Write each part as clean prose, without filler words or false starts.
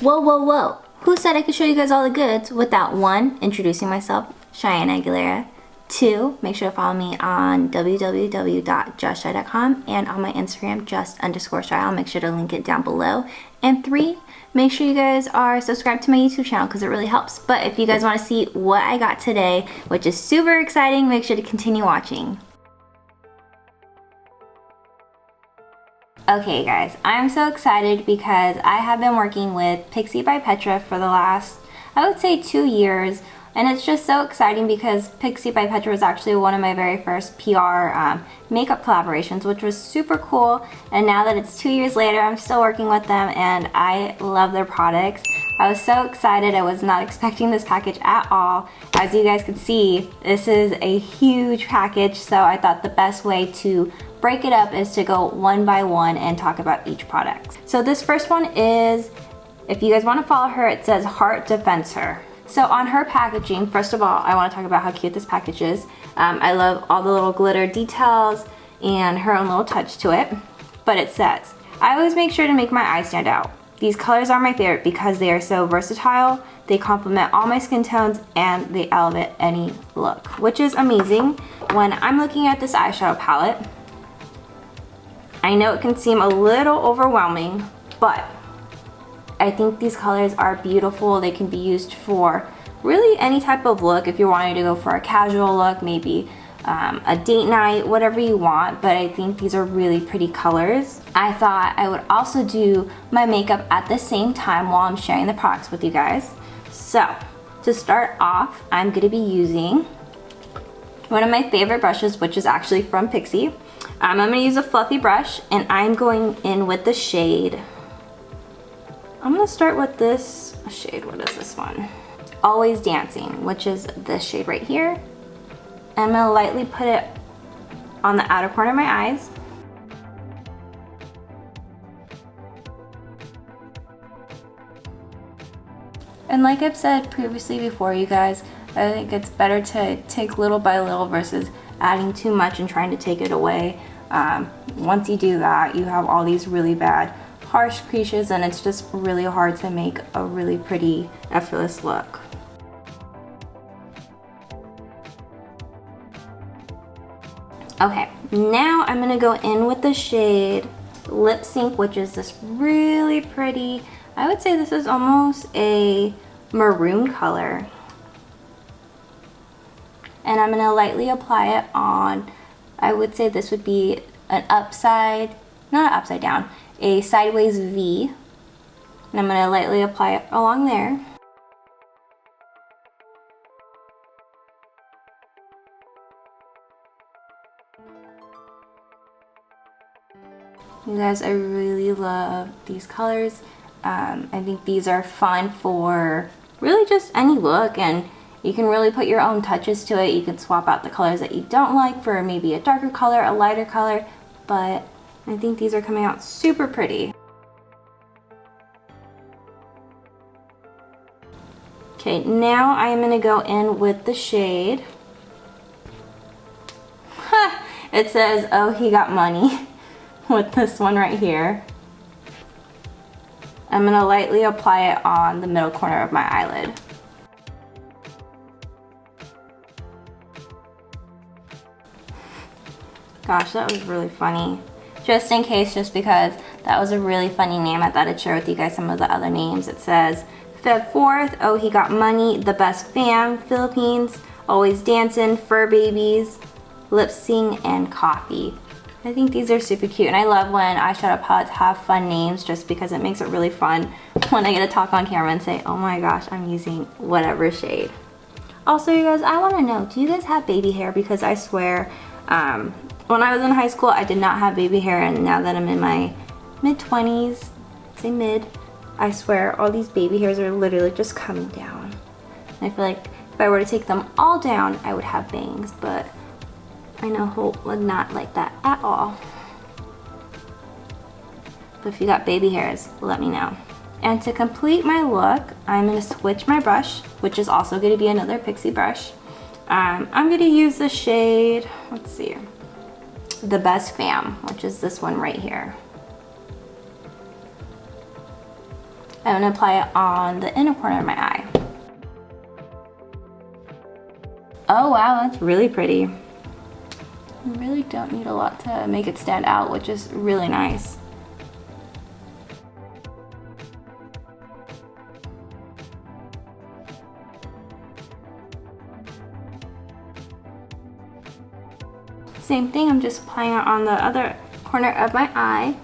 Whoa, whoa, whoa. Who said I could show you guys all the goods without 1, introducing myself, Cheyenne Aguilera, 2, make sure to follow me on www.justshy.com and on my Instagram, just_shy. I'll make sure to link it down below. And 3, make sure you guys are subscribed to my YouTube channel because it really helps. But if you guys want to see what I got today, which is super exciting, make sure to continue watching. Okay guys, I'm so excited because I have been working with Pixi by Petra for the last, I would say 2 years. And it's just so exciting because Pixi by Petra was actually one of my very first PR makeup collaborations, which was super cool. And now that it's 2 years later, I'm still working with them and I love their products. I was so excited. I was not expecting this package at all. As you guys can see, this is a huge package, so I thought the best way to break it up is to go one by one and talk about each product. So this first one is, if you guys want to follow her, it says Heart Defends Her. So on her packaging, first of all, I want to talk about how cute this package is. I love all the little glitter details and her own little touch to it. But it says, I always make sure to make my eyes stand out. These colors are my favorite because they are so versatile, they complement all my skin tones, and they elevate any look, which is amazing. When I'm looking at this eyeshadow palette, I know it can seem a little overwhelming, but I think these colors are beautiful. They can be used for really any type of look. If you're wanting to go for a casual look, maybe a date night, whatever you want, but I think these are really pretty colors. I thought I would also do my makeup at the same time while I'm sharing the products with you guys. So to start off, I'm going to be using one of my favorite brushes, which is actually from Pixi. I'm going to use a fluffy brush and I'm going in with the shade. I'm going to start with this shade. What is this one? Always Dancing, which is this shade right here. I'm going to lightly put it on the outer corner of my eyes. And like I've said previously before, you guys, I think it's better to take little by little versus adding too much and trying to take it away. Once you do that, you have all these really bad harsh creases and it's just really hard to make a really pretty, effortless look. Okay, now I'm gonna go in with the shade Lip Sync, which is this really pretty, I would say this is almost a maroon color. And I'm gonna lightly apply it on, I would say this would be an upside, not an upside down, a sideways V. And I'm gonna lightly apply it along there. You guys, I really love these colors. I think these are fun for really just any look, and you can really put your own touches to it. You can swap out the colors that you don't like for maybe a darker color, a lighter color, but I think these are coming out super pretty. Okay, now I'm gonna go in with the shade. It says, oh, he got money. With this one right here. I'm gonna lightly apply it on the middle corner of my eyelid. Gosh, that was really funny. Just in case, just because that was a really funny name, I thought I'd share with you guys some of the other names. It says, Feb 4th, oh, he got money, The Best Fam, Philippines, Always Dancing, Fur Babies, Lip Sync, and Coffee. I think these are super cute, and I love when eyeshadow palettes have fun names just because it makes it really fun when I get to talk on camera and say, oh my gosh, I'm using whatever shade. Also, you guys, I want to know, do you guys have baby hair? Because I swear, when I was in high school, I did not have baby hair, and now that I'm in my mid-20s, say mid, I swear all these baby hairs are literally just coming down. And I feel like if I were to take them all down, I would have bangs, but I know Hope would not like that at all. But if you got baby hairs, let me know. And to complete my look, I'm going to switch my brush, which is also going to be another Pixi brush. I'm going to use the shade, let's see, The Best Fam, which is this one right here. I'm gonna apply it on the inner corner of my eye. Oh wow, that's really pretty. You really don't need a lot to make it stand out, which is really nice. Same thing, I'm just applying it on the other corner of my eye.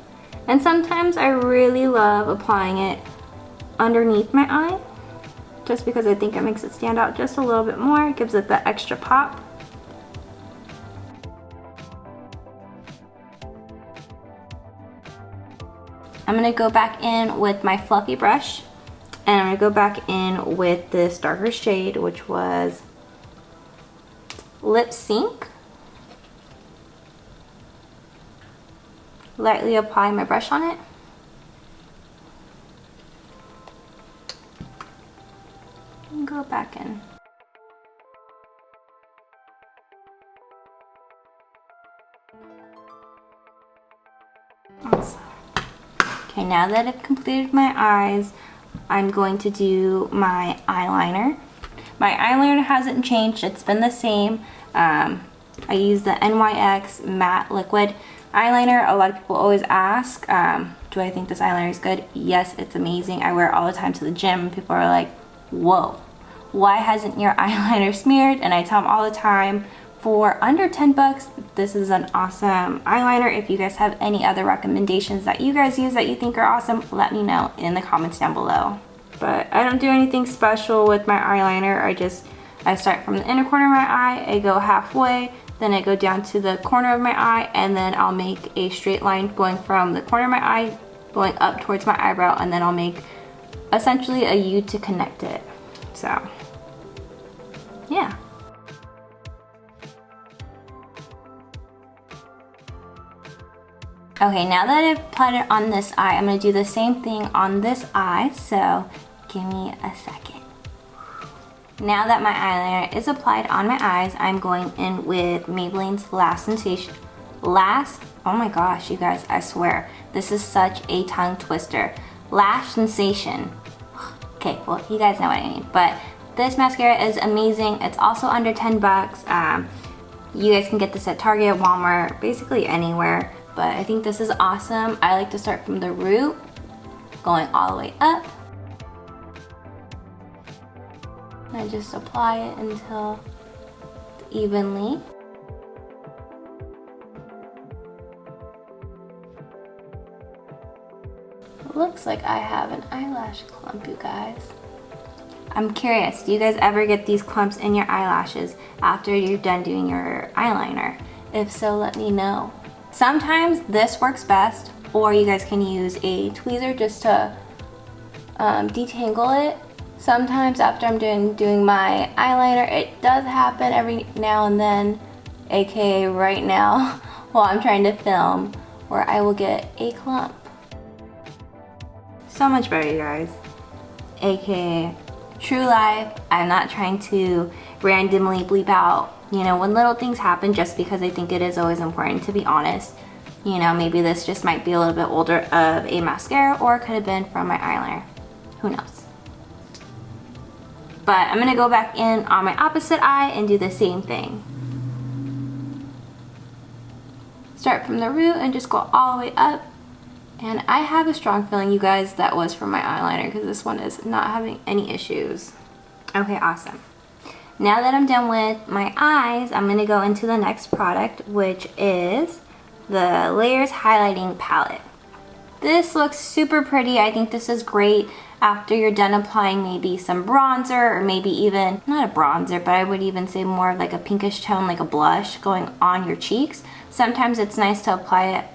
And sometimes I really love applying it underneath my eye, just because I think it makes it stand out just a little bit more. It gives it that extra pop. I'm gonna go back in with my fluffy brush, and I'm gonna go back in with this darker shade, which was Lip Sync. Lightly apply my brush on it. And go back in. Awesome. Okay, now that I've completed my eyes, I'm going to do my eyeliner. My eyeliner hasn't changed, it's been the same. I use the NYX matte liquid eyeliner. A lot of people always ask, do I think this eyeliner is good? Yes, it's amazing. I wear it all the time to the gym. People are like, whoa, why hasn't your eyeliner smeared? And I tell them all the time, for under 10 bucks, this is an awesome eyeliner. If you guys have any other recommendations that you guys use that you think are awesome, let me know in the comments down below. But I don't do anything special with my eyeliner. I start from the inner corner of my eye, I go halfway, then I go down to the corner of my eye, and then I'll make a straight line going from the corner of my eye, going up towards my eyebrow, and then I'll make essentially a U to connect it. So, yeah. Okay, now that I've applied it on this eye, I'm gonna do the same thing on this eye, so give me a second. Now that my eyeliner is applied on my eyes, I'm going in with Maybelline's Lash Sensation. Oh my gosh, you guys, I swear, this is such a tongue twister. Lash Sensation. Okay, well, you guys know what I mean, but this mascara is amazing. It's also under 10 bucks. You guys can get this at Target, Walmart, basically anywhere, but I think this is awesome. I like to start from the root, going all the way up. I just apply it until evenly. It looks like I have an eyelash clump, you guys. I'm curious, do you guys ever get these clumps in your eyelashes after you're done doing your eyeliner? If so, let me know. Sometimes this works best, or you guys can use a tweezer just to detangle it. Sometimes after I'm doing my eyeliner, it does happen every now and then, aka right now, while I'm trying to film, where I will get a clump. So much better, you guys. Aka true life. I'm not trying to randomly bleep out, you know, when little things happen, just because I think it is always important to be honest. You know, maybe this just might be a little bit older of a mascara, or it could have been from my eyeliner. Who knows? But I'm gonna go back in on my opposite eye and do the same thing. Start from the root and just go all the way up. And I have a strong feeling, you guys, that was from my eyeliner, because this one is not having any issues. Okay, awesome. Now that I'm done with my eyes, I'm gonna go into the next product, which is the Layers Highlighting Palette. This looks super pretty. I think this is great after you're done applying maybe some bronzer, or maybe even, not a bronzer, but I would even say more of like a pinkish tone, like a blush going on your cheeks. Sometimes it's nice to apply it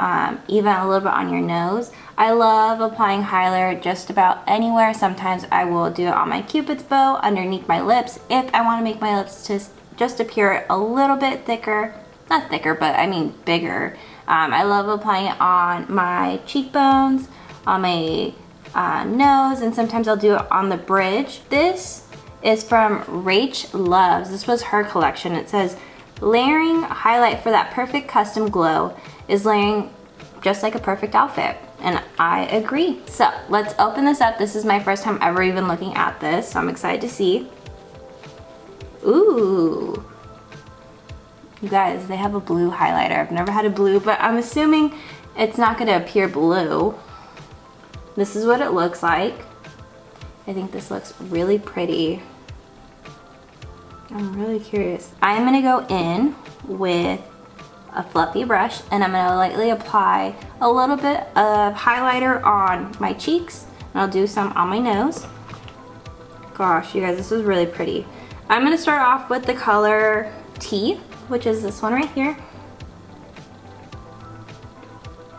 even a little bit on your nose. I love applying highlighter just about anywhere. Sometimes I will do it on my cupid's bow, underneath my lips, if I want to make my lips just appear a little bit thicker. Not thicker, but I mean bigger. I love applying it on my cheekbones, on my nose, and sometimes I'll do it on the bridge. This is from Rach Loves. This was her collection. It says, layering highlight for that perfect custom glow is layering just like a perfect outfit. and I agree. So let's open this up. This is my first time ever even looking at this, so I'm excited to see. Ooh. You guys, they have a blue highlighter. I've never had a blue, but I'm assuming it's not gonna appear blue. This is what it looks like. I think this looks really pretty. I'm really curious. I'm gonna go in with a fluffy brush and I'm gonna lightly apply a little bit of highlighter on my cheeks, and I'll do some on my nose. Gosh, you guys, this is really pretty. I'm gonna start off with the color T, which is this one right here.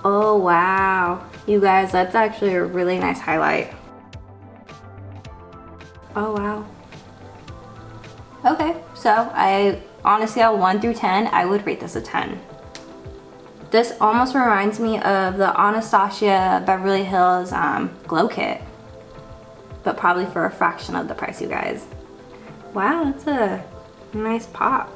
Oh wow, you guys, that's actually a really nice highlight. Oh wow. Okay, so on a scale 1 through 10, I would rate this a 10. This almost reminds me of the Anastasia Beverly Hills Glow Kit, but probably for a fraction of the price, you guys. Wow, that's a nice pop.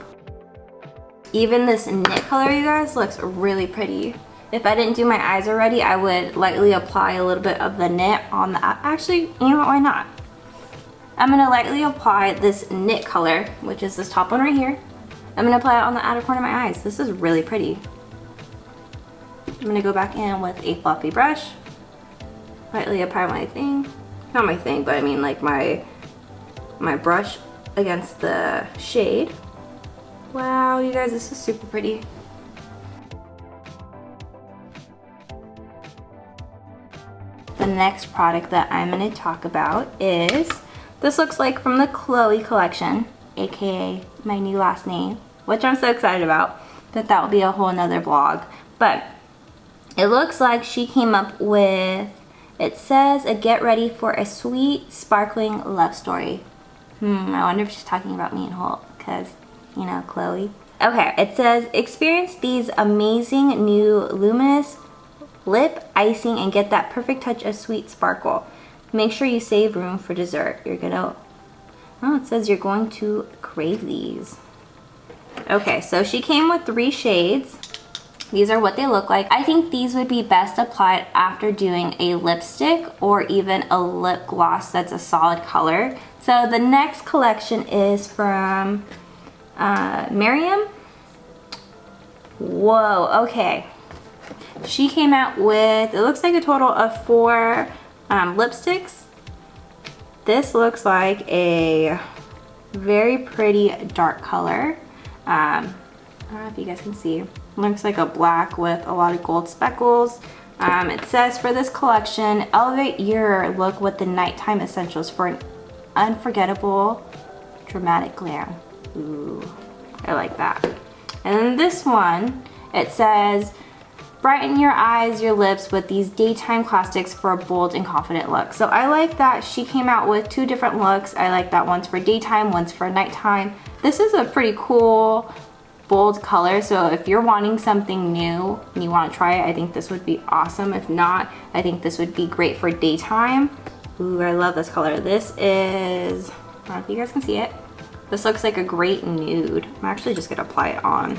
Even this knit color, you guys, looks really pretty. If I didn't do my eyes already, I would lightly apply a little bit of the knit on the, actually, you know what, why not? I'm gonna lightly apply this knit color, which is this top one right here. I'm gonna apply it on the outer corner of my eyes. This is really pretty. I'm gonna go back in with a fluffy brush, lightly apply my thing. Not my thing, but I mean like my brush against the shade. Wow, you guys, this is super pretty. The next product that I'm gonna talk about is, this looks like from the Chloe collection, aka my new last name, which I'm so excited about, but that will be a whole nother vlog. But it looks like she came up with, it says a get ready for a sweet, sparkling love story. I wonder if she's talking about me and Holt, because, you know, Chloe. Okay, it says experience these amazing new luminous lip icing and get that perfect touch of sweet sparkle. Make sure you save room for dessert. You're gonna, oh, it says you're going to crave these. Okay, so she came with 3 shades. These are what they look like. I think these would be best applied after doing a lipstick or even a lip gloss that's a solid color. So the next collection is from Miriam. Whoa, okay. She came out with, it looks like a total of 4 lipsticks. This looks like a very pretty dark color. I don't know if you guys can see. Looks like a black with a lot of gold speckles. It says for this collection, elevate your look with the nighttime essentials for an unforgettable dramatic glam. Ooh, I like that. And then this one, it says brighten your eyes, your lips with these daytime classics for a bold and confident look. So I like that she came out with 2 different looks. I like that one's for daytime, one's for nighttime. This is a pretty cool, bold color. So if you're wanting something new and you want to try it, I think this would be awesome. If not, I think this would be great for daytime. Ooh, I love this color. This is, I don't know if you guys can see it. This looks like a great nude. I'm actually just gonna apply it on.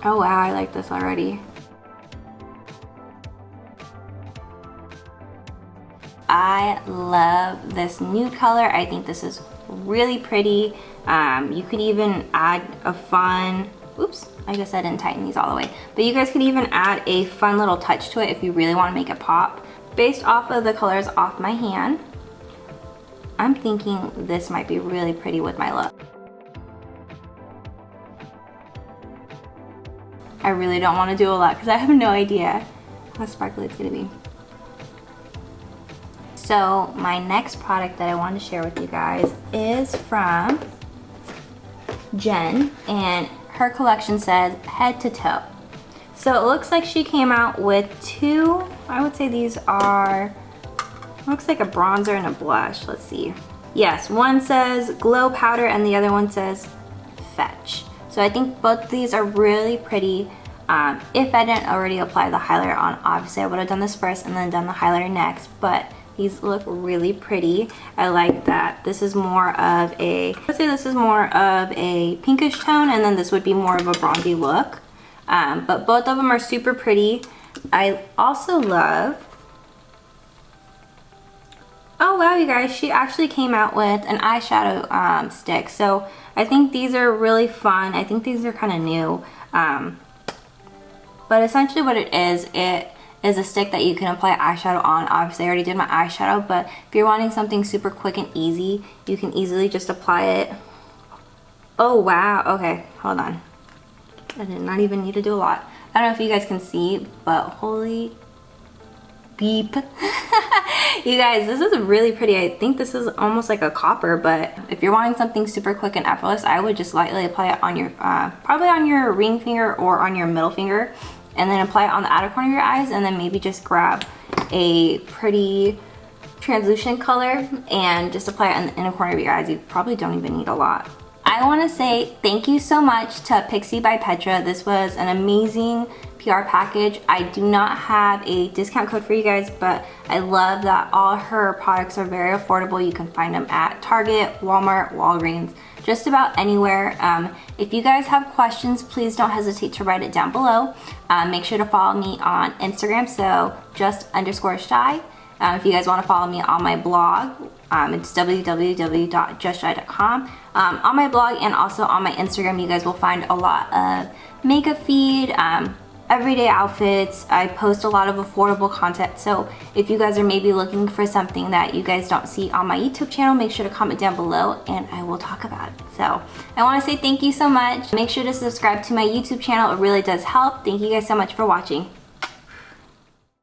Oh wow, I like this already. I love this nude color. I think this is really pretty. You could even add a fun, oops, I guess I didn't tighten these all the way. But you guys could even add a fun little touch to it if you really want to make it pop. Based off of the colors off my hand, I'm thinking this might be really pretty with my look. I really don't want to do a lot because I have no idea how sparkly it's going to be. So my next product that I want to share with you guys is from Jen, and her collection says head to toe. So it looks like she came out with 2, I would say these are, looks like a bronzer and a blush. Let's see. Yes, one says glow powder and the other one says fetch. So I think both these are really pretty. If I didn't already apply the highlighter on, obviously I would have done this first and then done the highlighter next, but these look really pretty. I like that this is more of a, let's say this is more of a pinkish tone, and then this would be more of a bronzy look. but both of them are super pretty. I also love, oh wow, you guys, she actually came out with an eyeshadow stick. So I think these are really fun. I think these are kind of new. But essentially what it is a stick that you can apply eyeshadow on. Obviously I already did my eyeshadow, but if you're wanting something super quick and easy, you can easily just apply it. Oh wow, okay, hold on. I did not even need to do a lot. I don't know if you guys can see, but holy beep. You guys, this is really pretty. I think this is almost like a copper, but if you're wanting something super quick and effortless, I would just lightly apply it on your, probably on your ring finger or on your middle finger, and then apply it on the outer corner of your eyes, and then maybe just grab a pretty translucent color and just apply it on the inner corner of your eyes. You probably don't even need a lot. I want to say thank you so much to Pixi by Petra. This was an amazing PR package. I do not have a discount code for you guys, but I love that all her products are very affordable. You can find them at Target, Walmart, Walgreens, just about anywhere. If you guys have questions, please don't hesitate to write it down below. Make sure to follow me on Instagram, so just_shy. If you guys want to follow me on my blog, it's www.justshy.com. On my blog and also on my Instagram, you guys will find a lot of makeup feed, everyday outfits. I post a lot of affordable content, so if you guys are maybe looking for something that you guys don't see on my YouTube channel, make sure to comment down below and I will talk about it. So I want to say thank you so much. Make sure to subscribe to my YouTube channel. It really does help. Thank you guys so much for watching.